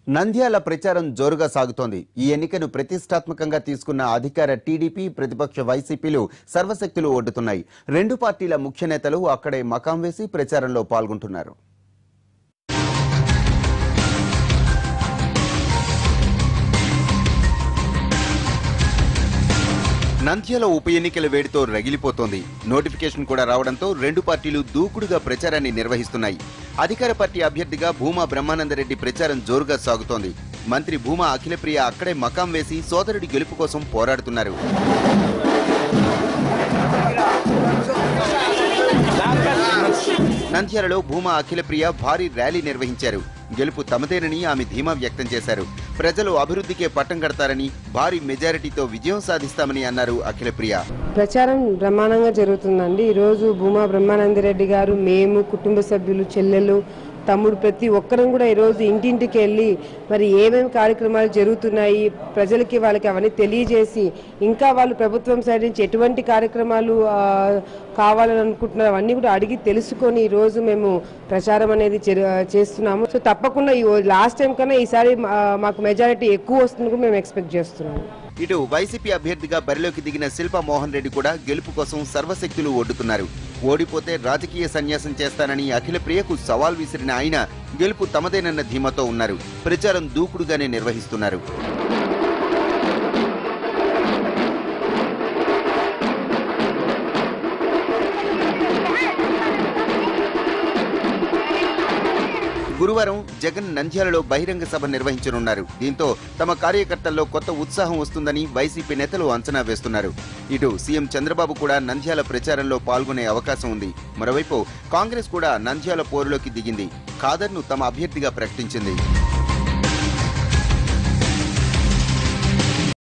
నంద్యాల ప్రచారం జోరుగా సాగుతోంది. ఈ ఎన్నికను ప్రతిష్టాత్మకంగా తీసుకున్న అధికార టీడీపీ, ప్రతిపక్ష వైసీపీలు సర్వశక్తులు ఒడ్డుతున్నాయి. రెండు పార్టీల ముఖ్య నేతలు అక్కడే మకాం వేసి ప్రచారంలో పాల్గొంటున్నారు. నంద్యాల ఉప ఎన్నికల వేడితో రగిలిపోతోంది. నోటిఫికేషన్ కూడా రావడంతో రెండు పార్టీలు దూకుడుగా ప్రచారాన్ని నిర్వహిస్తున్నాయి. అధికార పార్టీ అభ్యర్థిగా భూమా బ్రహ్మానందరెడ్డి ప్రచారం జోరుగా సాగుతోంది. మంత్రి భూమా అఖిలప్రియ అక్కడే మకాం వేసి సోదరుడి గెలుపు కోసం పోరాడుతున్నారు. నంద్యాలలో భూమా అఖిలప్రియ భారీ ర్యాలీ నిర్వహించారు. గెలుపు తమదేనని ఆమె ధీమా వ్యక్తం చేశారు. ప్రజలు అభివృద్ధికే పట్టం కడతారని, భారీ మెజారిటీతో విజయం సాధిస్తామని అన్నారు అఖిలప్రియ. ప్రచారం బ్రహ్మాండంగా జరుగుతుందండి. ఈరోజు భూమా బ్రహ్మానందరెడ్డి గారు, మేము, కుటుంబ సభ్యులు, చెల్లెలు, తమ్ముడు ప్రతి ఒక్కరం కూడా ఈరోజు ఇంటింటికి వెళ్ళి మరి ఏమేమి కార్యక్రమాలు జరుగుతున్నాయి ప్రజలకి వాళ్ళకి అవన్నీ తెలియజేసి, ఇంకా వాళ్ళు ప్రభుత్వం సైడ్ నుంచి ఎటువంటి కార్యక్రమాలు కావాలని అనుకుంటున్నారు అవన్నీ కూడా అడిగి తెలుసుకొని ఈరోజు మేము ప్రచారం అనేది చేస్తున్నాము. సో తప్పకుండా లాస్ట్ టైం కన్నా ఈసారి మాకు మెజారిటీ ఎక్కువ వస్తుంది మేము ఎక్స్పెక్ట్ చేస్తున్నాము. ఇటు వైసీపీ అభ్యర్థిగా బరిలోకి దిగిన శిల్పా మోహన్ రెడ్డి కూడా గెలుపు కోసం సర్వశక్తులు ఒడ్డుతున్నారు. ఓడిపోతే రాజకీయ సన్యాసం చేస్తానని అఖిలప్రియకు సవాల్ విసిరిన ఆయన గెలుపు తమదేనన్న ధీమాతో ఉన్నారు. ప్రచారం దూకుడుగానే నిర్వహిస్తున్నారు. గురువారం జగన్ నంద్యాలలో బహిరంగ సభ నిర్వహించనున్నారు. దీంతో తమ కార్యకర్తల్లో కొత్త ఉత్సాహం వస్తుందని వైసీపీ నేతలు అంచనా వేస్తున్నారు. ఇటు సీఎం చంద్రబాబు కూడా నంద్యాల ప్రచారంలో పాల్గొనే అవకాశం ఉంది. మరోవైపు కాంగ్రెస్ కూడా నంద్యాల పోరులోకి దిగింది. ఖాదర్ను తమ అభ్యర్థిగా ప్రకటించింది.